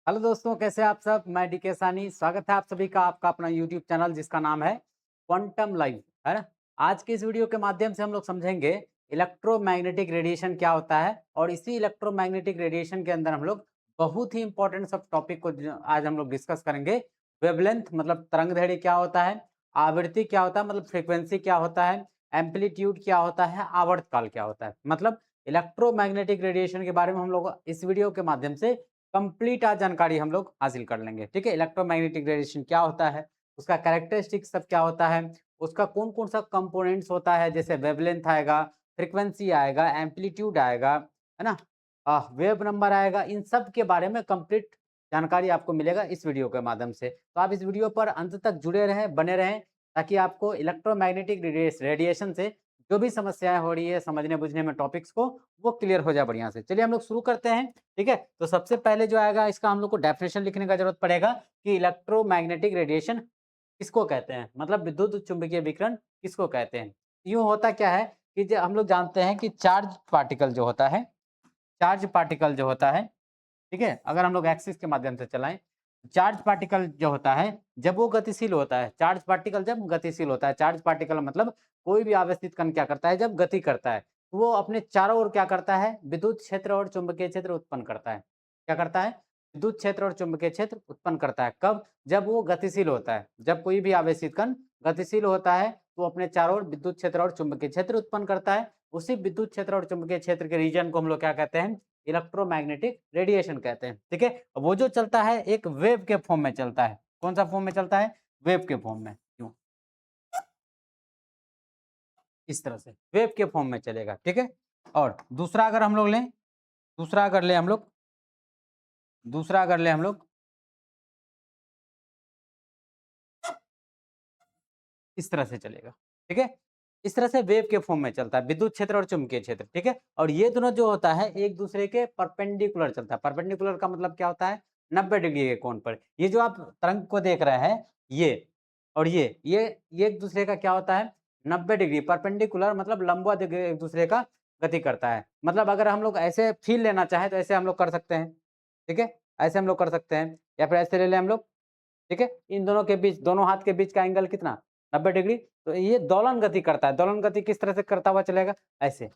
Hello दोस्तों, कैसे हैं आप सब। मैं डीके सानी, स्वागत है आप सभी का आपका अपना यूट्यूब चैनल जिसका नाम है क्वांटम लाइव, है ना। आज की इस वीडियो के माध्यम से हम लोग समझेंगे इलेक्ट्रोमैग्नेटिक रेडिएशन क्या होता है, और इसी इलेक्ट्रोमैग्नेटिक रेडिएशन के अंदर हम लोग बहुत ही इंपॉर्टेंट सब टॉपिक को आज हम लोग डिस्कस करेंगे। वेवलेंथ मतलब तरंग दैर्ध्य क्या होता है, आवृत्ति क्या होता है मतलब फ्रीक्वेंसी क्या होता है, एम्पलीट्यूड क्या होता है, आवर्तकाल क्या होता है, मतलब इलेक्ट्रोमैग्नेटिक रेडिएशन के बारे में हम लोग इस वीडियो के माध्यम से कंप्लीट आज जानकारी हम लोग हासिल कर लेंगे। ठीक है, इलेक्ट्रोमैग्नेटिक रेडिएशन क्या होता है, उसका कैरेक्टरिस्टिक सब क्या होता है, उसका कौन कौन सा कंपोनेंट्स होता है, जैसे वेवलेंथ आएगा, फ्रीक्वेंसी आएगा, एम्पलीट्यूड आएगा, है ना, वेव नंबर आएगा। इन सब के बारे में कंप्लीट जानकारी आपको मिलेगा इस वीडियो के माध्यम से। तो आप इस वीडियो पर अंत तक जुड़े रहें, बने रहें, ताकि आपको इलेक्ट्रोमैग्नेटिक रेडिएशन से जो भी समस्याएं हो रही है समझने बुझने में टॉपिक्स को, वो क्लियर हो जाए बढ़िया से। चलिए हम लोग शुरू करते हैं। ठीक है, तो सबसे पहले जो आएगा इसका हम लोग को डेफिनेशन लिखने का जरूरत पड़ेगा कि इलेक्ट्रोमैग्नेटिक रेडिएशन किसको कहते हैं, मतलब विद्युत चुंबकीय विकिरण किसको कहते हैं। यूं होता क्या है कि जो हम लोग जानते हैं कि चार्ज पार्टिकल जो होता है, चार्ज पार्टिकल जो होता है, ठीक है, अगर हम लोग एक्सिस के माध्यम से चलाएं, चार्ज पार्टिकल जो होता है जब वो गतिशील होता है, चार्ज पार्टिकल जब गतिशील होता है, चार्ज पार्टिकल मतलब कोई भी आवेशित कण क्या करता है जब गति करता है, तो वो अपने चारों ओर क्या करता है, विद्युत क्षेत्र और चुंबकीय क्षेत्र उत्पन्न करता है। क्या करता है, विद्युत क्षेत्र और चुंबकीय क्षेत्र उत्पन्न करता है। कब, जब वो गतिशील होता है, जब कोई भी आवेशित कण गतिशील होता है तो अपने चारों ओर विद्युत क्षेत्र और चुंबकीय क्षेत्र उत्पन्न करता है। उसी विद्युत क्षेत्र और चुंबकीय क्षेत्र के रीजन को हम लोग क्या कहते हैं, इलेक्ट्रोमैग्नेटिक रेडिएशन कहते हैं। ठीक है, वो जो चलता है एक वेव के फॉर्म में चलता है। कौन सा फॉर्म में चलता है, वेव के फॉर्म में। क्यों, इस तरह से वेव के फॉर्म में चलेगा। ठीक है, और दूसरा अगर हम लोग लें, दूसरा अगर ले हम लोग दूसरा अगर ले हम लोग इस तरह से चलेगा। ठीक है, इस तरह से वेव के फॉर्म में चलता है, विद्युत क्षेत्र और चुंबकीय क्षेत्र। ठीक है, और ये दोनों जो होता है एक दूसरे के परपेंडिकुलर चलता है। परपेंडिकुलर का मतलब क्या होता है, 90 डिग्री के कोण पर। ये जो आप तरंग को देख रहे हैं, ये और ये एक दूसरे का क्या होता है, 90 डिग्री परपेंडिकुलर, मतलब लंबवत एक दूसरे का गति करता है। मतलब अगर हम लोग ऐसे फील लेना चाहें तो ऐसे हम लोग कर सकते हैं। ठीक है, ऐसे हम लोग कर सकते हैं, या फिर ऐसे ले लें हम लोग। ठीक है, इन दोनों के बीच, दोनों हाथ के बीच का एंगल कितना, 90 डिग्री। तो ये दोलन गति करता है। दोलन गति किस तरह से करता हुआ चलेगा, ऐसे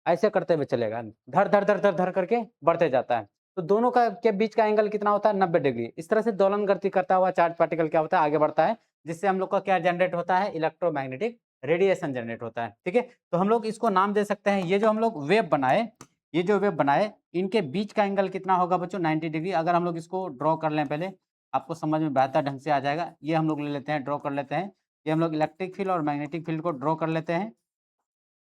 ऐसे करते हुए चलेगा, धर धर धर धर धर करके बढ़ते जाता है। तो दोनों का के बीच का एंगल कितना होता है, 90 डिग्री। इस तरह से दोलन गति करता हुआ चार्ज पार्टिकल क्या होता है, आगे बढ़ता है, जिससे हम लोग का क्या जनरेट होता है, इलेक्ट्रोमैग्नेटिक रेडिएशन जनरेट होता है। ठीक है, तो हम लोग इसको नाम दे सकते हैं, ये जो हम लोग वेव बनाए, ये जो वेव बनाए, इनके बीच का एंगल कितना होगा बच्चों, 90 डिग्री। अगर हम लोग इसको ड्रॉ कर लें, पहले आपको समझ में बेहतर ढंग से आ जाएगा। ये हम लोग ले लेते हैं, ड्रॉ कर लेते हैं। ये हम लोग इलेक्ट्रिक फील्ड और मैग्नेटिक फील्ड को ड्रॉ कर लेते हैं।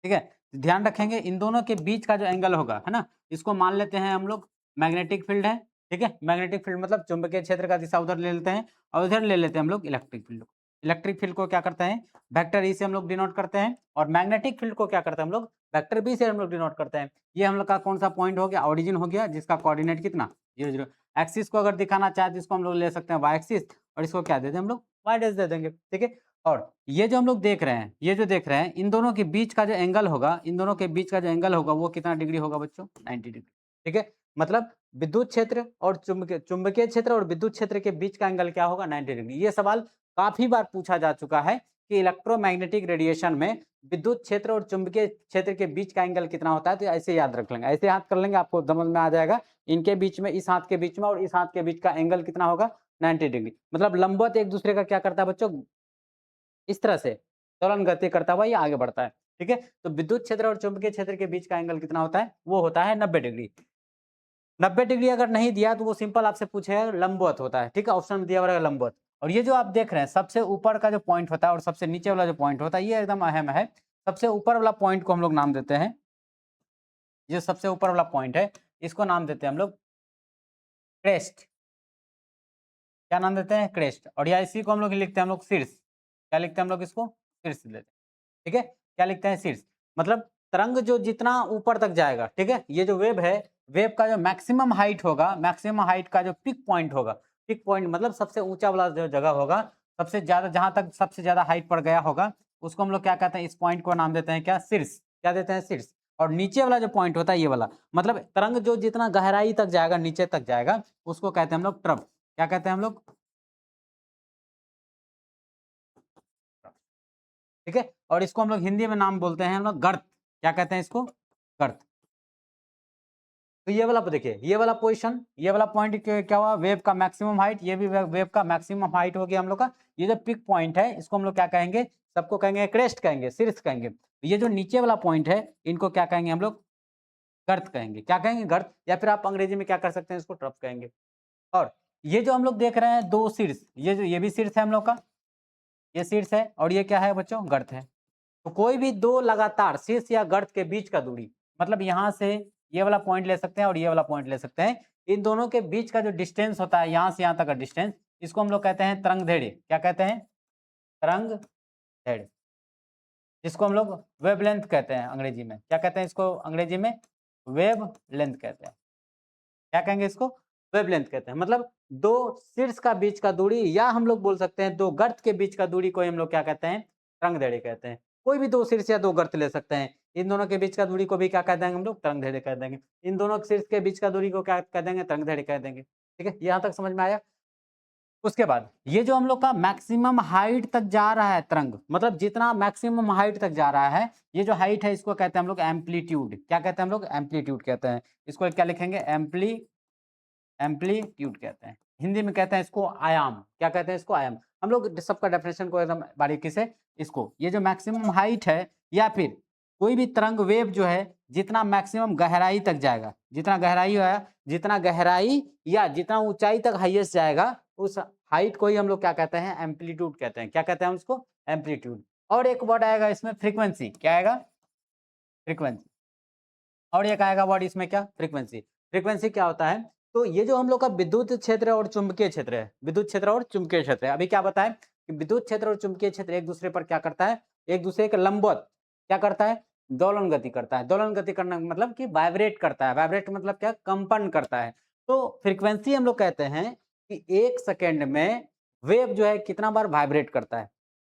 ठीक है, ध्यान रखेंगे इन दोनों के बीच का जो एंगल होगा, है ना, इसको मान लेते हैं हम लोग मैग्नेटिक फील्ड है। ठीक है, मैग्नेटिक फील्ड मतलब चुंबकीय क्षेत्र का दिशा उधर ले लेते हैं, और उधर ले लेते हैं हम लोग इलेक्ट्रिक फील्ड को। इलेक्ट्रिक फील्ड को क्या करते हैं, वेक्टर ई से हम लोग डिनोट करते हैं, और मैग्नेटिक फील्ड को क्या करते हैं हम लोग, वेक्टर बी से हम लोग डिनोट करते हैं। ये हम लोग का कौन सा पॉइंट हो गया, ओरिजिन हो गया, जिसका कोऑर्डिनेट कितना, 0 0। एक्सिस को अगर दिखाना चाहे तो इसको हम लोग ले सकते हैं वाई एक्सिस, और इसको क्या दे दें हम लोग, वाई डैश दे देंगे। ठीक है, और ये जो हम लोग देख रहे हैं, ये जो देख रहे हैं, इन दोनों के बीच का जो एंगल होगा, इन दोनों के बीच का जो एंगल होगा वो कितना डिग्री होगा बच्चों, 90 डिग्री। ठीक है, मतलब विद्युत क्षेत्र और चुंबकीय क्षेत्र और विद्युत क्षेत्र के बीच का एंगल क्या होगा, 90 डिग्री। ये सवाल काफी बार पूछा जा चुका है कि इलेक्ट्रोमैग्नेटिक रेडिएशन में विद्युत क्षेत्र और चुंबकीय क्षेत्र के बीच का एंगल कितना होता है। तो ऐसे याद रख लेंगे, ऐसे याद कर लेंगे, आपको समझ में आ जाएगा। इनके बीच में, इस हाथ के बीच में और इस हाथ के बीच का एंगल कितना होगा, 90 डिग्री। मतलब लंबवत एक दूसरे का क्या करता है बच्चों, इस तरह से दोलन गति करता हुआ ये आगे बढ़ता है। ठीक है, तो विद्युत क्षेत्र और चुंबकीय क्षेत्र के बीच का एंगल कितना होता है, वो होता है 90 डिग्री। 90 डिग्री अगर नहीं दिया तो वो सिंपल आपसे पूछेगा लंबवत होता है। ठीक है, ऑप्शन में दिया हुआ है लंबवत। और ये जो आप देख रहे हैं, सबसे ऊपर का जो पॉइंट होता है और सबसे नीचे वाला जो पॉइंट होता है, ये एकदम अहम है। सबसे ऊपर वाला पॉइंट को हम लोग नाम देते हैं, ये सबसे ऊपर वाला पॉइंट है, इसको नाम देते हैं हम लोग क्रेस्ट। क्या नाम देते हैं, क्रेस्ट। और या इसी को हम लोग लिखते हैं हम लोग शीर्ष। क्या लिखते हैं हम लोग, इसको शीर्ष लेते हैं। ठीक है, क्या लिखते हैं, शीर्ष। मतलब तरंग जो जितना ऊपर तक जाएगा, ठीक है, ये जो वेव है, वेव का जो मैक्सिमम हाइट होगा, मैक्सिमम हाइट का जो पिक पॉइंट होगा, पिक पॉइंट मतलब सबसे ऊंचा वाला जो जगह होगा, सबसे ज्यादा, जहां तक सबसे ज्यादा हाइट पर गया होगा, उसको हम लोग क्या कहते हैं, इस पॉइंट को नाम देते हैं क्या, शीर्ष। क्या देते हैं, शीर्ष। और नीचे वाला जो पॉइंट होता है ये वाला, मतलब तरंग जो जितना गहराई तक जाएगा, नीचे तक जाएगा, उसको कहते हैं हम लोग ट्रफ। क्या कहते हैं हम लोग? ठीक है। और इसको हम लोग हिंदी में नाम बोलते हैं हम लोग गर्त। क्या कहते हैं इसको? गर्त। तो ये वाला देखिए, ये वाला पोजीशन, ये वाला पॉइंट क्या हुआ? वेव का मैक्सिमम हाइट, ये भी वेव का मैक्सिमम हाइट हो गया हम लोग का। ये जो पिक पॉइंट है इसको हम लोग क्या कहेंगे? सबको कहेंगे क्रेस्ट कहेंगे, शीर्ष कहेंगे। ये जो नीचे वाला पॉइंट है इनको क्या कहेंगे हम लोग? गर्त कहेंगे। क्या कहेंगे? गर्त। या फिर आप अंग्रेजी में क्या कर सकते हैं? इसको ट्रफ कहेंगे। और ये जो हम लोग देख रहे हैं दो शीर्ष, ये जो ये भी शीर्ष है हम लोग का, ये शीर्ष है, और ये क्या है बच्चों? गर्त है। तो कोई भी दो लगातार शीर्ष या गर्त के बीच का दूरी, मतलब यहाँ से ये वाला पॉइंट ले सकते हैं और ये वाला पॉइंट ले सकते हैं, इन दोनों के बीच का जो डिस्टेंस होता है यहाँ से यहाँ तक का डिस्टेंस, इसको हम लोग कहते हैं तरंग दैर्ध्य। क्या कहते हैं? तरंग दैर्ध्य, जिसको हम लोग वेवलेंथ कहते हैं अंग्रेजी में। क्या कहते हैं इसको अंग्रेजी में? वेव लेंथ कहते हैं। क्या कहेंगे इसको? वेवलेंथ कहते हैं। मतलब दो शीर्ष का बीच का दूरी, या हम लोग बोल सकते हैं दो गर्त के बीच का दूरी को हम लोग क्या कहते हैं? तरंग दैर्ध्य कहते हैं। कोई भी दो शीर्ष या दो गर्त ले सकते हैं, इन दोनों के बीच का दूरी को भी क्या कह देंगे हम लोग? तरंग दैर्ध्य कह देंगे। इन दोनों शीर्ष के बीच का दूरी को क्या कह देंगे? तरंग दैर्ध्य कह देंगे। ठीक है, यहाँ तक समझ में आया? उसके बाद ये जो हम लोग का मैक्सिमम हाइट तक जा रहा है तरंग, मतलब जितना मैक्सिमम हाइट तक जा रहा है, ये जो हाइट है इसको कहते हैं हम लोग एम्पलीट्यूड। क्या कहते हैं हम लोग? एम्पलीट्यूड कहते हैं। इसको क्या लिखेंगे? एम्पलीट्यूड कहते हैं। हिंदी में कहते हैं इसको आयाम। क्या कहते हैं इसको? आयाम। हम लोग सबका डेफिनेशन को एकदम बारीकी से, इसको ये जो मैक्सिमम हाइट है या फिर कोई भी तरंग वेव जो है जितना मैक्सिमम गहराई तक जाएगा, जितना गहराई है, जितना गहराई या जितना ऊंचाई तक हाईएस्ट जाएगा, उस हाइट को ही हम लोग क्या कहते हैं? एम्पलीट्यूड कहते हैं। क्या कहते हैं उसको? एम्पलीट्यूड। और एक वर्ड आएगा इसमें फ्रीक्वेंसी। क्या आएगा? फ्रीक्वेंसी। और एक आएगा वर्ड इसमें क्या? फ्रीक्वेंसी। फ्रीक्वेंसी क्या होता है? तो ये जो हम लोग का विद्युत क्षेत्र और चुंबकीय क्षेत्र है, विद्युत क्षेत्र और चुंबकीय क्षेत्र है, अभी क्या बताएं कि विद्युत क्षेत्र और चुंबकीय क्षेत्र एक दूसरे पर क्या करता है? एक दूसरे के लंबवत क्या करता है? दोलन गति करता है। दोलन गति करना मतलब कि वाइब्रेट करता है। वाइब्रेट मतलब क्या? कंपन करता है। तो फ्रीक्वेंसी हम लोग कहते हैं कि एक सेकेंड में वेव जो है कितना बार वाइब्रेट करता है,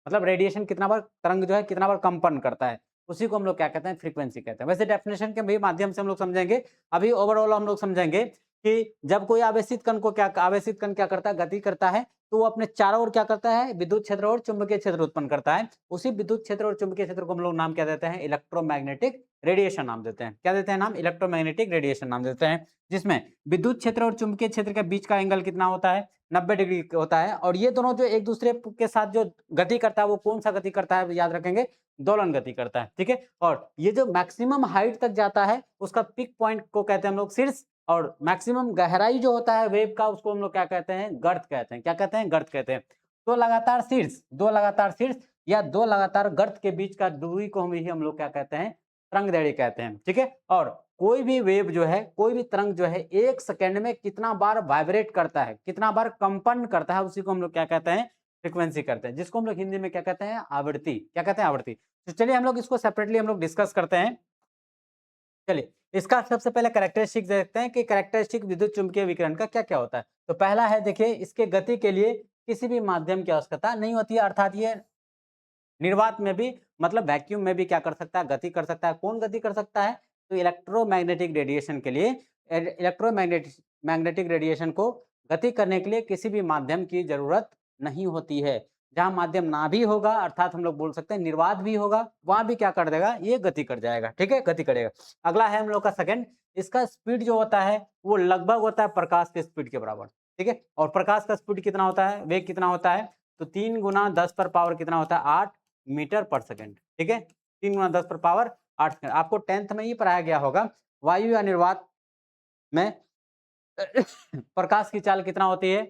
मतलब रेडिएशन कितना बार, तरंग जो है कितना बार कंपन करता है, उसी को हम लोग क्या कहते हैं? फ्रीक्वेंसी कहते हैं। वैसे डेफिनेशन के भी माध्यम से हम लोग समझेंगे। अभी ओवरऑल हम लोग समझेंगे कि जब कोई आवेशित कण को क्या, आवेशित कण क्या करता है? गति करता है, तो वो अपने चारों ओर क्या करता है? विद्युत क्षेत्र और चुंबकीय क्षेत्र उत्पन्न करता है। उसी विद्युत क्षेत्र और चुंबकीय क्षेत्र को हम लोग नाम क्या देते हैं? इलेक्ट्रोमैग्नेटिक रेडिएशन नाम देते हैं। क्या देते हैं नाम? इलेक्ट्रोमैग्नेटिक रेडिएशन नाम देते हैं। जिसमें विद्युत क्षेत्र और चुंबकीय क्षेत्र के बीच का एंगल कितना होता है? 90 डिग्री होता है। और ये दोनों जो एक दूसरे के साथ जो गति करता है, वो कौन सा गति करता है? याद रखेंगे, दोलन गति करता है। ठीक है। और ये जो मैक्सिमम हाइट तक जाता है उसका पिक पॉइंट को कहते हैं हम लोग शीर्ष, और मैक्सिमम गहराई जो होता है वेव का, उसको हम लोग क्या कहते हैं? गर्त कहते हैं। क्या कहते हैं? गर्त कहते हैं। दो लगातार शीर्ष या दो लगातार गर्त के बीच का दूरी को हम लोग क्या कहते हैं? तरंग दैर्ध्य कहते हैं। ठीक है। और कोई भी वेव जो है, कोई भी तरंग जो है एक सेकेंड में कितना बार वाइब्रेट करता है, कितना बार कंपन करता है, उसी को हम लोग क्या कहते हैं? फ्रीक्वेंसी करते हैं, जिसको हम लोग हिंदी में क्या कहते हैं? आवृत्ति। क्या कहते हैं? आवृत्ति। तो चलिए हम लोग इसको सेपरेटली हम लोग डिस्कस करते हैं। चलिए इसका सबसे पहले कैरेक्टरिस्टिक देखते हैं कि कैरेक्टरिस्टिक विद्युत चुंबकीय विकिरण का क्या क्या होता है। तो पहला है, देखिए, इसके गति के लिए किसी भी माध्यम की आवश्यकता नहीं होती है, अर्थात ये निर्वात में भी, मतलब वैक्यूम में भी क्या कर सकता है? गति कर सकता है। कौन गति कर सकता है? तो इलेक्ट्रोमैग्नेटिक रेडिएशन के लिए, मैग्नेटिक रेडिएशन को गति करने के लिए किसी भी माध्यम की जरूरत नहीं होती है। जहां माध्यम ना भी होगा, अर्थात हम लोग बोल सकते हैं निर्वात भी होगा, वहां भी क्या कर देगा? ये गति कर जाएगा। ठीक है, गति करेगा। अगला है हम लोग का सेकंड, इसका स्पीड जो होता है वो लगभग होता है प्रकाश के स्पीड के बराबर। ठीक है। और प्रकाश का स्पीड कितना होता है? वेग कितना होता है? तो 3 गुना 10 पर पावर कितना होता है? 8 मीटर पर सेकेंड। ठीक है, 3 गुना 10 पर पावर 8 सेकेंड। आपको 10th में ही पढ़ाया गया होगा, वायु या निर्वात में प्रकाश की चाल कितना होती है?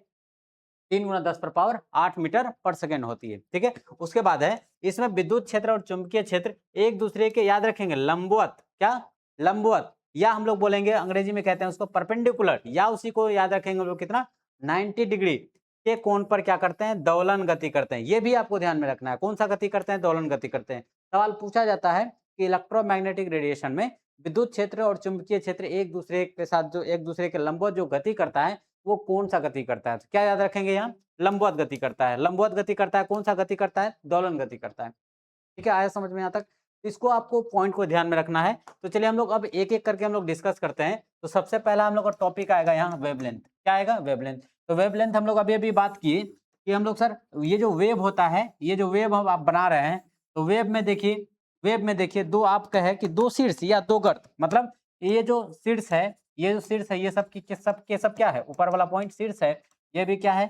3 गुना 10 पर पावर 8 मीटर पर सेकेंड होती है। ठीक है। उसके बाद है, इसमें विद्युत क्षेत्र और चुंबकीय क्षेत्र एक दूसरे के, याद रखेंगे, लंबवत। क्या? लंबवत, या हम लोग बोलेंगे अंग्रेजी में कहते हैं उसको परपेंडिकुलर, या उसी को याद रखेंगे हम लोग कितना? 90 डिग्री के कोण पर क्या करते हैं? दोलन गति करते हैं। ये भी आपको ध्यान में रखना है, कौन सा गति करते हैं? दोलन गति करते हैं। सवाल पूछा जाता है कि इलेक्ट्रोमैग्नेटिक रेडिएशन में विद्युत क्षेत्र और चुंबकीय क्षेत्र एक दूसरे के साथ जो एक दूसरे के लंबवत जो गति करता है, वो कौन सा गति करता है? तो क्या याद रखेंगे यहाँ? लंबवत गति करता है। लंबवत गति करता है, कौन सा गति करता है? दोलन गति करता है। ठीक है, आया समझ में यहाँ तक? तो इसको आपको पॉइंट को ध्यान में रखना है। तो चलिए हम लोग अब एक एक करके हम लोग डिस्कस करते हैं। तो सबसे पहला हम लोग का टॉपिक आएगा यहाँ वेवलेंथ। क्या आएगा? वेवलेंथ। तो वेवलेंथ हम लोग अभी अभी बात किए कि हम लोग सर ये जो वेव होता है, ये जो वेव हम आप बना रहे हैं, तो वेव में देखिए दो आपका है कि दो शीर्ष या दो गर्त, मतलब ये जो शीर्ष है, ये जो शीर्ष है, ये सब की सब क्या है? ऊपर वाला पॉइंट शीर्ष है, ये भी क्या है?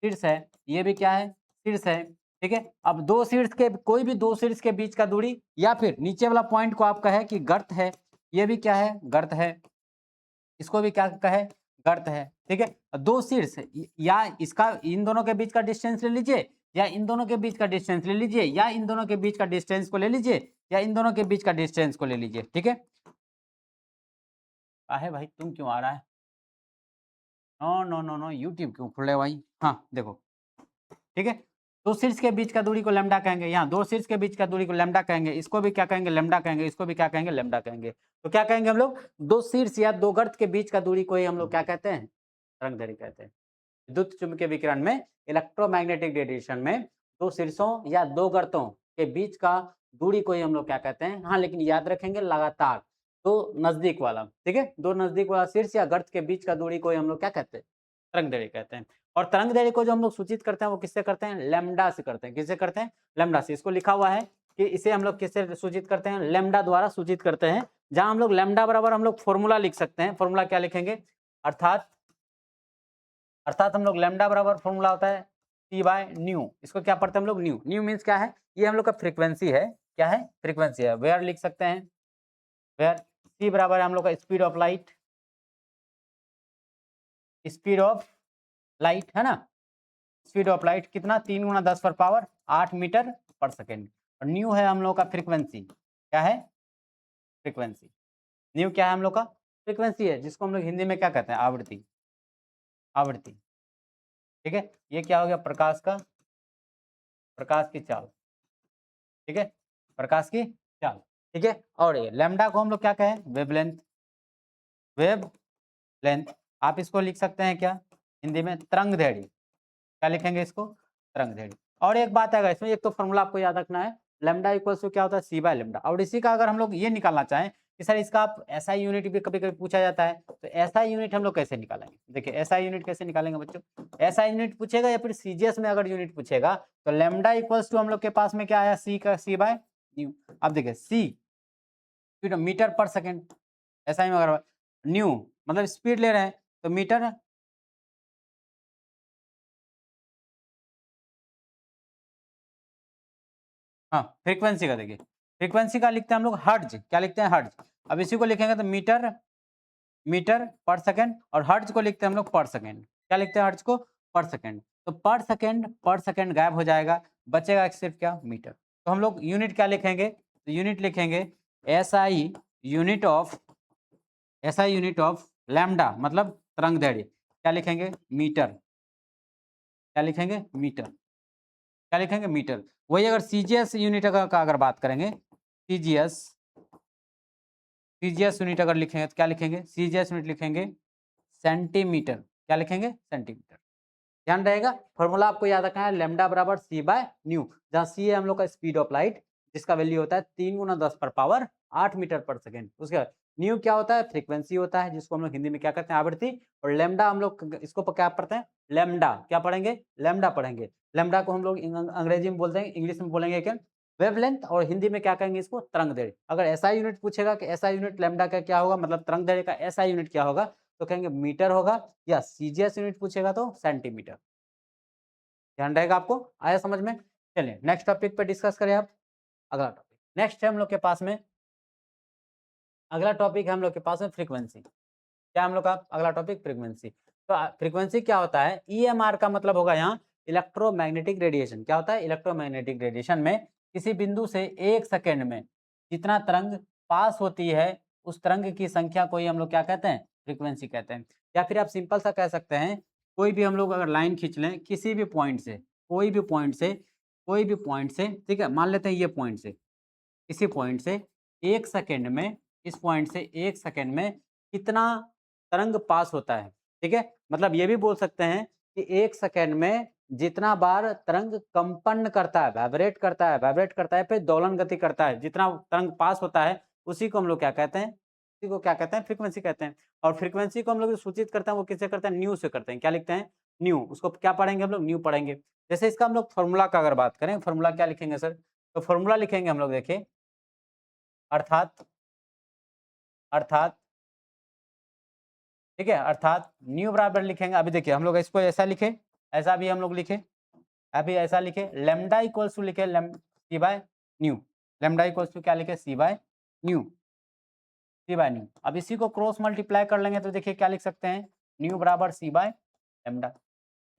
शीर्ष है, ये भी क्या है? शीर्ष है। ठीक है, अब दो शीर्ष के कोई भी दो शीर्ष के बीच का दूरी, या फिर नीचे वाला पॉइंट को आपका है कि गर्त है, ये भी क्या है? गर्त है। इसको भी क्या कहे? गर्त है। ठीक है, दो शीर्ष या इसका इन दोनों के बीच का डिस्टेंस ले लीजिए, या इन दोनों के बीच का डिस्टेंस ले लीजिए, या इन दोनों के बीच का डिस्टेंस को ले लीजिए, या इन दोनों के बीच का डिस्टेंस को ले लीजिए। ठीक है, आहे भाई तुम क्यों आ रहा है? No no no no, YouTube क्यों खुल रहा है भाई? हाँ देखो, ठीक है, दो शीर्ष के बीच का दूरी को लैम्डा कहेंगे। यहाँ दो शीर्ष के बीच का दूरी को लैम्डा कहेंगे, इसको भी क्या कहेंगे? लैम्डा कहेंगे, इसको भी क्या कहेंगे? लैम्डा कहेंगे। तो क्या कहेंगे हम लोग? दो शीर्ष या दो गर्त के बीच का दूरी को ही हम लोग क्या कहते हैं? तरंगदैर्घ्य कहते हैं। विद्युत चुम्बकीय विकिरण में, इलेक्ट्रोमैग्नेटिक रेडिएशन में दो शीर्षों या दो गर्तों के बीच का दूरी को ही हम लोग क्या कहते हैं? हाँ, लेकिन याद रखेंगे लगातार दो नजदीक वाला, ठीक है, दो नजदीक वाला शीर्ष या गर्त के बीच का दूरी को ही हम लोग क्या कहते हैं? तरंगदैर्घ्य कहते हैं। और तरंगदैर्घ्य को जो हम लोग सूचित करते हैं वो किससे करते हैं? लैम्डा से करते हैं। किससे करते हैं? लैम्डा से। इसको लिखा हुआ है कि इसे हम लोग किससे सूचित करते हैं? लैम्डा द्वारा सूचित करते हैं। जहां हम लोग लैम्डा बराबर हम लोग फॉर्मूला लिख सकते हैं। फॉर्मूला क्या लिखेंगे? अर्थात हम लोग लैम्डा बराबर फॉर्मूला होता है सी बाय न्यू। इसको क्या पढ़ते हैं हम लोग? न्यू। न्यू मीन्स क्या है? ये हम लोग का फ्रीक्वेंसी है। क्या है? फ्रीक्वेंसी है। वेयर लिख सकते हैं, वेयर सी बराबर है हम लोग का speed of light, speed of light है ना, स्पीड ऑफ लाइट कितना? 3 गुना 10 पर पावर 8 मीटर पर सेकेंड। और न्यू है हम लोग का फ्रीक्वेंसी। क्या है? फ्रीक्वेंसी। न्यू क्या है हम लोग का? फ्रीक्वेंसी है, जिसको हम लोग हिंदी में क्या कहते हैं? आवृत्ति। आवृत्ति। ठीक है, ये क्या हो गया? प्रकाश का, प्रकाश की चाल। ठीक है, प्रकाश की चाल। ठीक है, और ये लैम्डा को हम लोग क्या कहें? वेवलेंथ। Wave length. आप इसको लिख सकते हैं क्या हिंदी में? तरंगदैर्घ्य। क्या लिखेंगे इसको? तरंगदैर्घ्य। और एक बात है इसमें, एक तो फॉर्मूला आपको याद रखना है, लैम्डा इक्वल्स टू क्या होता है? सी बाय लैम्डा। और इसी का अगर हम लोग ये निकालना चाहें कि सर इसका आप एसआई यूनिट भी कभी कभी पूछा जाता है, तो एसआई यूनिट हम लोग कैसे निकालेंगे? देखिए एसआई यूनिट कैसे निकालेंगे बच्चों? एसआई यूनिट पूछेगा या फिर सीजीएस में अगर यूनिट पूछेगा, तो लैम्डा इक्वल्स टू हम लोग के पास में क्या आया? सी का सी बाय न्यू। अब देखिए c metre per second, SI में अगर न्यू मतलब स्पीड ले रहे हैं तो मीटर, हाँ फ्रीक्वेंसी का देखिए, फ्रीक्वेंसी का लिखते हैं हम लोग हर्ट्ज। क्या लिखते हैं? हर्ट्ज। अब इसी को लिखेंगे तो मीटर, मीटर पर सेकेंड, और हर्ट्ज को लिखते हैं हम लोग पर सेकेंड। क्या लिखते हैं हर्ट्ज को? पर सेकेंड। तो पर सेकेंड गायब हो जाएगा, बचेगा सिर्फ क्या? मीटर। तो हम लोग यूनिट क्या लिखेंगे? तो यूनिट लिखेंगे SI unit of, SI unit of lambda मतलब तरंगदैर्घ्य। क्या लिखेंगे? मीटर। क्या लिखेंगे? मीटर। क्या लिखेंगे? मीटर। वही अगर सीजीएस यूनिट का अगर बात करेंगे, सीजीएस, सीजीएस यूनिट अगर लिखेंगे तो क्या लिखेंगे? सीजीएस यूनिट लिखेंगे सेंटीमीटर। क्या लिखेंगे? सेंटीमीटर। ध्यान रहेगा, फॉर्मूला आपको याद रखना है, लैम्डा बराबर सी बाय न्यू, जहाँ सी है हम लोग का स्पीड ऑफ लाइट, जिसका वैल्यू होता है 3 गुना 10 पर पावर 8 मीटर पर सेकेंड। उसके बाद न्यू क्या होता है? फ्रीक्वेंसी होता है, जिसको हम लोग हिंदी में क्या कहते हैं? आवृत्ति। और लैम्डा हम लोग इसको क्या पढ़ते हैं? लैम्डा। क्या पढ़ेंगे? लैम्डा पढ़ेंगे। लैम्डा को हम लोग अंग्रेजी में बोलते हैं, इंग्लिश में बोलेंगे क्या? वेवलेंथ। और हिंदी में क्या कहेंगे इसको? तरंगदैर्घ्य। अगर ऐसा यूनिट पूछेगा कि ऐसा यूनिट लैम्डा का क्या होगा, मतलब तरंगदैर्घ्य का ऐसा यूनिट क्या होगा, तो कहेंगे मीटर होगा, या सीजीएस यूनिट पूछेगा तो सेंटीमीटर। ध्यान रहेगा आपको? आया समझ में? चलिए नेक्स्ट टॉपिक पे डिस्कस करें आप। अगला टॉपिक नेक्स्ट है हम लोग के पास में, अगला टॉपिक है हम लोग के पास में फ्रीक्वेंसी। क्या हम लोग का अगला टॉपिक? फ्रीक्वेंसी। तो फ्रीक्वेंसी क्या होता है? ईएमआर का मतलब होगा यहाँ इलेक्ट्रोमैग्नेटिक रेडिएशन। क्या होता है? इलेक्ट्रोमैग्नेटिक रेडिएशन में किसी बिंदु से 1 सेकेंड में जितना तरंग पास होती है, उस तरंग की संख्या को ही हम लोग क्या कहते हैं? फ्रीक्वेंसी कहते हैं। या फिर आप सिंपल सा कह सकते हैं, कोई भी हम लोग अगर लाइन खींच लें किसी भी पॉइंट से, कोई भी पॉइंट से, कोई भी पॉइंट से, ठीक है, मान लेते हैं ये पॉइंट से, इसी पॉइंट से 1 सेकेंड में, इस पॉइंट से 1 सेकेंड में कितना तरंग पास होता है। ठीक है, मतलब ये भी बोल सकते हैं कि 1 सेकेंड में जितना बार तरंग कंपन करता है, वाइब्रेट करता है, फिर दोलन गति करता है, जितना तरंग पास होता है उसी को हम लोग क्या कहते हैं, उसी को क्या कहते हैं, फ्रीक्वेंसी कहते हैं। और फ्रीक्वेंसी को हम लोग सूचित करते हैं, वो किससे करते हैं, न्यू से करते हैं। क्या लिखते हैं, न्यू। उसको क्या पढ़ेंगे हम लोग, न्यू पढ़ेंगे। जैसे इसका हम लोग फॉर्मूला का अगर बात करें, फॉर्मूला क्या लिखेंगे सर, तो फॉर्मूला लिखेंगे हम लोग, देखिए अर्थात ठीक है, अर्थात न्यू बराबर लिखेंगे। अभी देखिए हम लोग इसको ऐसा लिखे, ऐसा भी हम लोग लिखे, अभी ऐसा लिखे, लेमडा इक्वल्स टू लिखे C by nu, lambda equals to क्या लिखे, C by nu, C by nu. अब इसी को क्रॉस मल्टीप्लाई कर लेंगे तो देखिए क्या लिख सकते हैं, न्यू बराबर सी बाय लेमडा,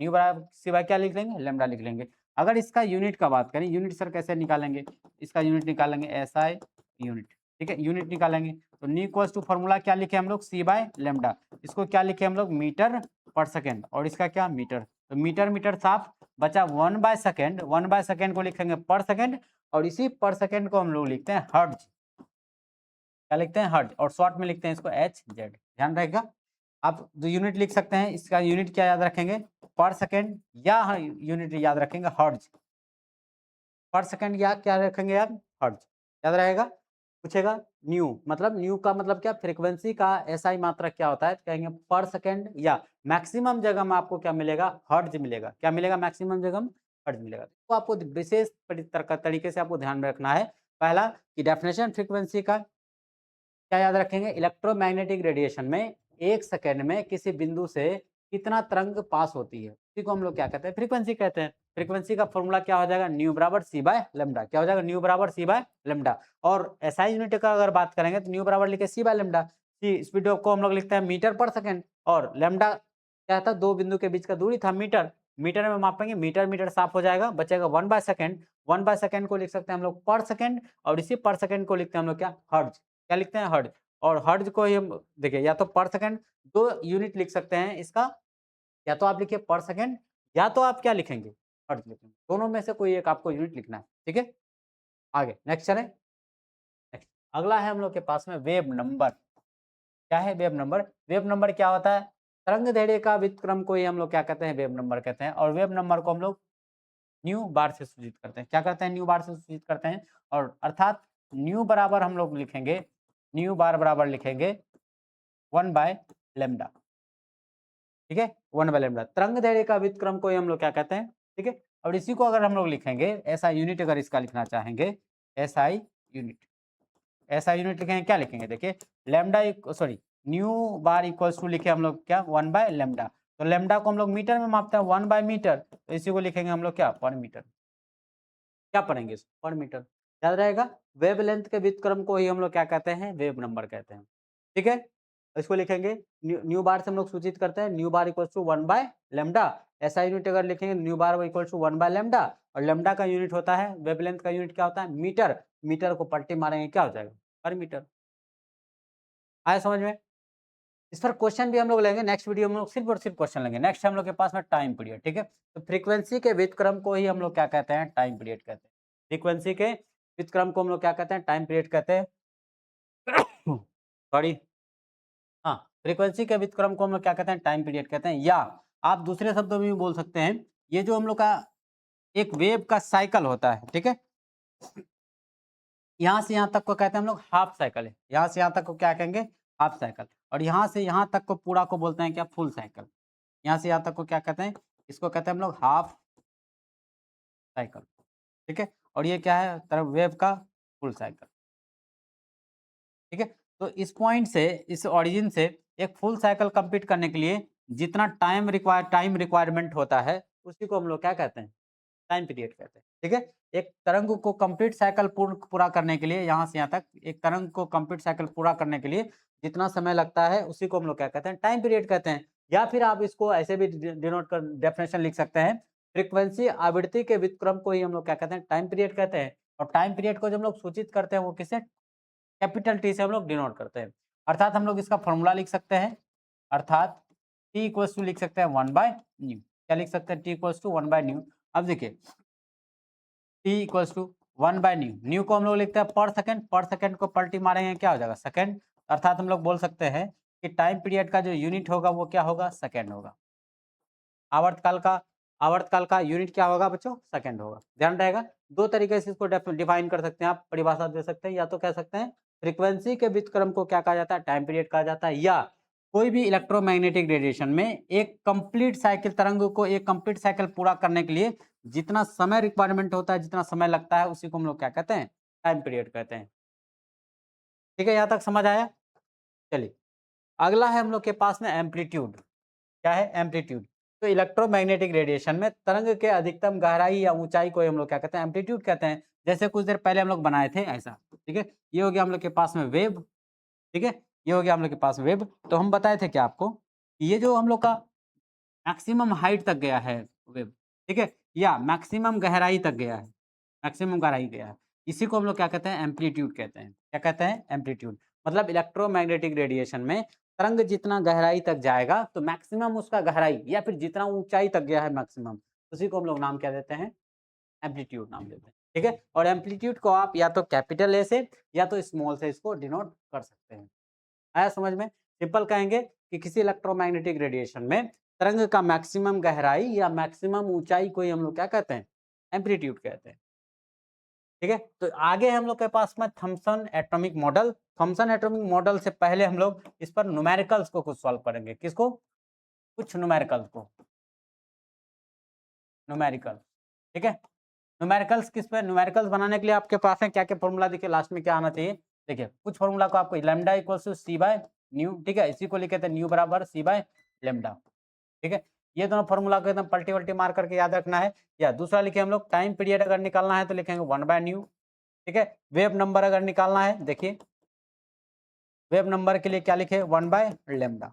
न्यू बराबर सी बाय क्या लिख लेंगे, लेमडा लिख लेंगे। अगर इसका यूनिट का बात करें, यूनिट सर कैसे निकालेंगे, इसका यूनिट निकालेंगे एसआई यूनिट, ठीक है, यूनिट निकालेंगे तो न्यू इक्वल्स टू फॉर्मूला क्या लिखे हम लोग, सी बाय लेमडा, इसको क्या लिखे हम लोग, मीटर पर सेकेंड, और इसका क्या मीटर, तो मीटर मीटर साफ बचा 1/सेकेंड, 1/सेकेंड को लिखेंगे पर सेकेंड, और इसी पर सेकेंड को हम लोग लिखते हैं हर्ट्ज, क्या लिखते हैं, हर्ट्ज, और शॉर्ट में लिखते हैं इसको एच जेड, ध्यान रहेगा। आप जो यूनिट लिख सकते हैं, इसका यूनिट क्या याद रखेंगे, पर सेकेंड, या यूनिट याद रखेंगे हर्ट्ज, पर सेकेंड या क्या रखेंगे यार, हर्ट्ज याद रहेगा। पूछेगा न्यू, मतलब न्यू का मतलब क्या, फ्रीक्वेंसी का एसआई मात्रक क्या होता है, कहेंगे पर सेकेंड, या मैक्सिमम जगह में आपको क्या मिलेगा, हर्ट्ज मिलेगा, क्या मिलेगा, मैक्सिमम जगह में हर्ट्ज मिलेगा। तो आपको विशेष तरीके से आपको ध्यान में रखना है, पहला कि डेफिनेशन फ्रीक्वेंसी का क्या याद रखेंगे, इलेक्ट्रोमैग्नेटिक रेडिएशन में 1 सेकंड में किसी बिंदु से कितना तरंग पास होती है, इसी को हम लोग क्या कहते हैं, फ्रीक्वेंसी कहते हैं। फ्रीक्वेंसी का फॉर्मूला क्या हो जाएगा, न्यू बराबर सी बाय लेमडा, क्या हो जाएगा, न्यू बराबर सी बाय लेमडा। और एसआई यूनिट का अगर बात करेंगे तो न्यू बराबर लिखे C by lambda, C speed को हम लोग लिखते हैं मीटर पर सेकेंड, और लेमडा क्या था, दो बिंदु के बीच का दूरी था मीटर, मीटर में मापेंगे, मीटर मीटर साफ हो जाएगा, बचेगा 1/सेकेंड, 1/सेकेंड को लिख सकते हैं हम लोग पर सेकेंड, और इसी पर सेकेंड को लिखते हैं हम लोग क्या, हर्ट्ज, क्या लिखते हैं, हर्ट्ज। और हर्ट्ज को ही हम देखिए, या तो पर सेकंड, दो यूनिट लिख सकते हैं इसका, या तो आप लिखिए पर सेकंड, या तो आप क्या लिखेंगे, हर्ट्ज लिखेंगे, दोनों में से कोई एक आपको यूनिट लिखना है, ठीक है। आगे नेक्स्ट चलें, नेक्स्ट अगला है हम लोग के पास में वेव नंबर। क्या है वेव नंबर, वेव नंबर क्या होता है, तरंग दैर्ध्य का व्युत्क्रम को ही हम लोग क्या कहते हैं, वेव नंबर कहते हैं। और वेव नंबर को हम लोग न्यू बार से सूचित करते हैं, क्या करते हैं, न्यू बार से सूचित करते हैं। और अर्थात न्यू बराबर हम लोग लिखेंगे, न्यू बार बराबर लिखेंगे 1/लेमडा, ठीक है, 1/लेमडा, तरंग दैर्ध्य का व्युत्क्रम को ही हम लोग क्या कहते हैं, ठीक है। और इसी को अगर हम लोग लिखेंगे ऐसा यूनिट, अगर इसका लिखना चाहेंगे एसआई यूनिट, एसआई यूनिट लिखेंगे, क्या लिखेंगे, देखिए lambda sorry nu bar equals to लिखे हम लोग क्या, 1/लेमडा, तो लेमडा को हम लोग मीटर में मापते हैं, 1/मीटर, तो इसी को लिखेंगे हम लोग क्या, पर मीटर, क्या पढ़ेंगे इसको, पर मीटर, याद रहेगा। वेवलेंथ के व्युत्क्रम को ही हम लोग क्या कहते हैं, वेव नंबर कहते हैं, ठीक है। इसको लिखेंगे न्यू बार से हम लोग सूचित करते हैं, न्यू बार इक्वल्स टू 1/लेमडा, ऐसा यूनिट अगर लिखेंगे न्यू बार इक्वल्स टू 1/लेमडा, और लेमडा का यूनिट होता है, वेवलेंथ का यूनिट क्या होता है, मीटर, मीटर को पलटी मारेंगे क्या हो जाएगा, पर मीटर। आया समझ में। इस पर क्वेश्चन भी हम लोग लेंगे, नेक्स्ट वीडियो में हम लोग सिर्फ और सिर्फ क्वेश्चन लेंगे। नेक्स्ट हम लोग के पास में टाइम पीरियड, ठीक है। तो फ्रीक्वेंसी के व्युत्क्रम को ही हम लोग क्या कहते हैं, टाइम पीरियड कहते हैं। फ्रीक्वेंसी के व्युत्क्रम को हम लोग क्या कहते हैं, टाइम पीरियड कहते हैं। सॉरी, हाँ, फ्रीक्वेंसी के व्युत्क्रम को हम लोग क्या कहते हैं, टाइम पीरियड कहते हैं। या आप दूसरे शब्दों में भी बोल सकते हैं, ये जो हम लोग का एक वेव का साइकिल होता है, ठीक है, यहाँ से यहाँ तक को कहते हैं हम लोग हाफ साइकिल है, यहाँ से यहाँ तक को क्या कहेंगे, हाफ साइकिल, और यहाँ से यहाँ तक को पूरा को बोलते हैं क्या, फुल साइकिल। यहाँ से यहाँ तक को क्या कहते हैं, इसको कहते हैं हम लोग हाफ साइकिल, ठीक है। और ये क्या है, तरफ वेव का फुल साइकिल, ठीक है। तो इस पॉइंट से, इस ओरिजिन से एक फुल साइकिल कंप्लीट करने के लिए जितना टाइम रिक्वायरमेंट होता है, उसी को हम लोग क्या कहते हैं, टाइम पीरियड कहते हैं, ठीक है। एक तरंग को कंप्लीट साइकिल पूरा करने के लिए, यहाँ से यहाँ तक एक तरंग को कंप्लीट साइकिल पूरा करने के लिए जितना समय लगता है, उसी को हम लोग क्या कहते हैं, टाइम पीरियड कहते हैं। या फिर आप इसको ऐसे भी डिनोट कर डेफिनेशन लिख सकते हैं, फ्रीक्वेंसी आवृत्ति के व्युत्क्रम को ही हम लोग क्या कहते हैं, टाइम पीरियड कहते हैं। और टाइम पीरियड को जब हम लोग सूचित करते हैं, वो किसे, कैपिटल टी से हम लोग डिनोट करते हैं। अर्थात हम लोग इसका फॉर्मूला लिख सकते हैं, अर्थात टी इक्वल्स टू लिख सकते हैं 1/न्यू, क्या लिख सकते हैं, टी इक्वल्स टू 1/न्यू। अब देखिए टी इक्वल्स टू 1/न्यू, न्यू को हम लोग लिखते हैं पर सेकंड को पलटी मारेंगे क्या हो जाएगा, सेकंड। अर्थात हम लोग बोल सकते हैं कि टाइम पीरियड का जो यूनिट होगा वो क्या होगा, सेकंड होगा। आवर्तकाल का आवर्तकाल का यूनिट क्या होगा बच्चों? सेकंड होगा। ध्यान रहेगा। 2 तरीके से इसको डिफाइन कर सकते हैं आप, परिभाषा दे सकते हैं, या तो कह सकते हैं फ्रीक्वेंसी के व्युत्क्रम को क्या कहा जाता है? टाइम पीरियड कहा जाता है, या कोई भी इलेक्ट्रोमैग्नेटिक रेडिएशन में एक कंप्लीट साइकिल, तरंग को एक कंप्लीट साइकिल पूरा करने के लिए जितना समय रिक्वायरमेंट होता है, जितना समय लगता है, उसी को हम लोग क्या कहते हैं? टाइम पीरियड कहते हैं। ठीक है, यहाँ तक समझ आया? चलिए, अगला है हम लोग के पास में एम्पलीट्यूड। क्या है? एम्पलीट्यूड। तो इलेक्ट्रोमैग्नेटिक रेडिएशन में तरंग के अधिकतम गहराई या ऊंचाई को हम लोग क्या कहते हैं? एम्पलीट्यूड कहते हैं। जैसे कुछ देर पहले हम लोग बनाए थे ऐसा, ठीक है, ये हो गया हम लोग के पास में वेव, ठीक है, ये हो गया हम लोग के पास वेव। तो हम बताए थे क्या आपको, ये जो हम लोग का मैक्सिमम हाइट तक गया है वेव, ठीक है, या मैक्सिमम गहराई तक गया है, मैक्सिमम गहराई गया है, इसी को हम लोग क्या कहते हैं? एम्पलीट्यूड कहते हैं। क्या कहते हैं? एम्पलीट्यूड। मतलब इलेक्ट्रोमैग्नेटिक रेडिएशन में तरंग जितना गहराई तक जाएगा, तो मैक्सिमम उसका गहराई या फिर जितना ऊंचाई तक गया है मैक्सिमम, उसी को हम लोग नाम क्या देते हैं? एम्पलीट्यूड नाम देते हैं। ठीक है, और एम्पलीट्यूड को आप या तो कैपिटल ए से या तो स्मॉल से इसको डिनोट कर सकते हैं। आया समझ में? सिंपल कहेंगे कि किसी इलेक्ट्रोमैग्नेटिक रेडिएशन में तरंग का मैक्सिमम गहराई या मैक्सिमम ऊंचाई को ही हम लोग क्या कहते हैं? एम्पलीट्यूड कहते हैं। ठीक है, तो आगे हम लोग के पास में Thomson atomic model. Thomson atomic model से पहले हम लोग इस पर न्यूमेरिकल्स को कुछ सॉल्व करेंगे। किसको? कुछ न्यूमेरिकल्स को। न्यूमेरिकल, ठीक है, न्यूमेरिकल्स किस पे? न्यूमेरिकल्स बनाने के लिए आपके पास है क्या क्या फॉर्मूला? देखिए लास्ट में क्या आना चाहिए। देखिए कुछ फॉर्मूला को आपको lambda equal to c by nu, ठीक है, इसी को लिखे थे न्यू बराबर सी बाय लैम्डा, ठीक है, ये दोनों फॉर्मूला को एकदम पलटी वल्टी मार करके याद रखना है। या दूसरा लिखे हम लोग टाइम पीरियड अगर निकालना है तो लिखेंगे 1 बाय न्यू, ठीक है। वेव नंबर अगर निकालना है, देखिए वेव नंबर के लिए क्या लिखे? 1 बाय लैम्डा,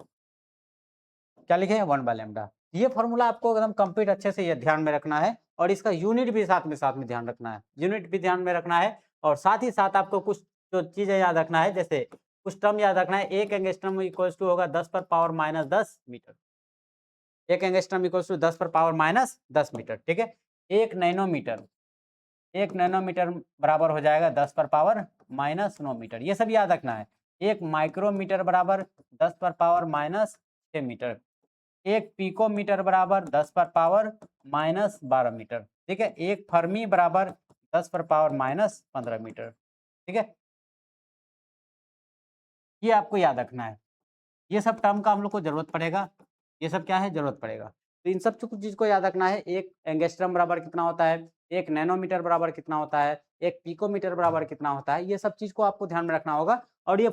क्या लिखे? 1 बाय लैम्डा। ये फॉर्मूला आपको एकदम कंप्लीट अच्छे से ये ध्यान में रखना है, और इसका यूनिट भी साथ में ध्यान रखना है, यूनिट भी ध्यान में रखना है, और साथ ही साथ आपको कुछ जो चीजें याद रखना है, जैसे कुछ टर्म याद रखना है। एक एंगस्ट्रम इक्वल्स टू होगा 10 पर पावर माइनस 10 मीटर। एक एंगस्ट्रम इक्वल्स टू 10 पर पावर माइनस 10 मीटर, ठीक है। एक नैनोमीटर, एक नैनोमीटर बराबर हो जाएगा 10 पर पावर माइनस 9 मीटर, ये सब याद रखना है। एक माइक्रोमीटर बराबर 10 पर पावर माइनस 6 मीटर। एक पिकोमीटर बराबर 10 पर पावर माइनस 12 मीटर, ठीक है। एक फर्मी बराबर 10 पर पावर माइनस 15 मीटर, ठीक है। ये आपको याद रखना है। ये सब टर्म का हम लोग को जरूरत पड़ेगा, ये सब क्या है? जरूरत पड़ेगा। तो इन सब चीज को याद रखना है। एक एंगस्ट्रम बराबर कितना होता है, एक नैनोमीटर बराबर कितना होता है, एक पिकोमीटर बराबर कितना होता है, ये सब चीज को आपको ध्यान में रखना होगा। और ये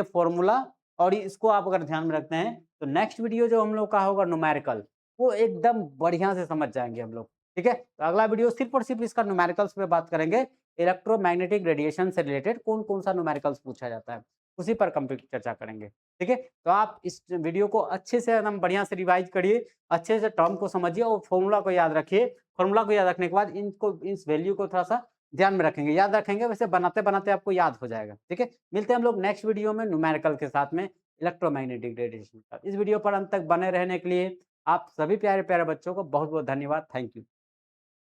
फॉर्मूला और इसको आप अगर ध्यान में रखते हैं तो नेक्स्ट वीडियो जो हम लोग का होगा न्यूमेरिकल, वो एकदम बढ़िया से समझ जाएंगे हम लोग, ठीक है। तो अगला वीडियो सिर्फ और सिर्फ इसका न्यूमेरिकल्स पे बात करेंगे। इलेक्ट्रोमैग्नेटिक रेडिएशन से रिलेटेड कौन कौन सा न्यूमेरिकल्स पूछा जाता है, उसी पर कंप्लीट चर्चा करेंगे, ठीक है। तो आप इस वीडियो को अच्छे से एकदम बढ़िया से रिवाइज करिए, अच्छे से टर्म को समझिए और फॉर्मूला को याद रखिए। फॉर्मूला को याद रखने के बाद इनको, इस वैल्यू को थोड़ा सा ध्यान में रखेंगे, याद रखेंगे, वैसे बनाते बनाते आपको याद हो जाएगा, ठीक है। मिलते हैं हम लोग नेक्स्ट वीडियो में न्यूमेरिकल के साथ में इलेक्ट्रोमैग्नेटिक रेडिएशन का। इस वीडियो पर अंत तक बने रहने के लिए आप सभी प्यारे प्यारे बच्चों को बहुत बहुत धन्यवाद। Thank you.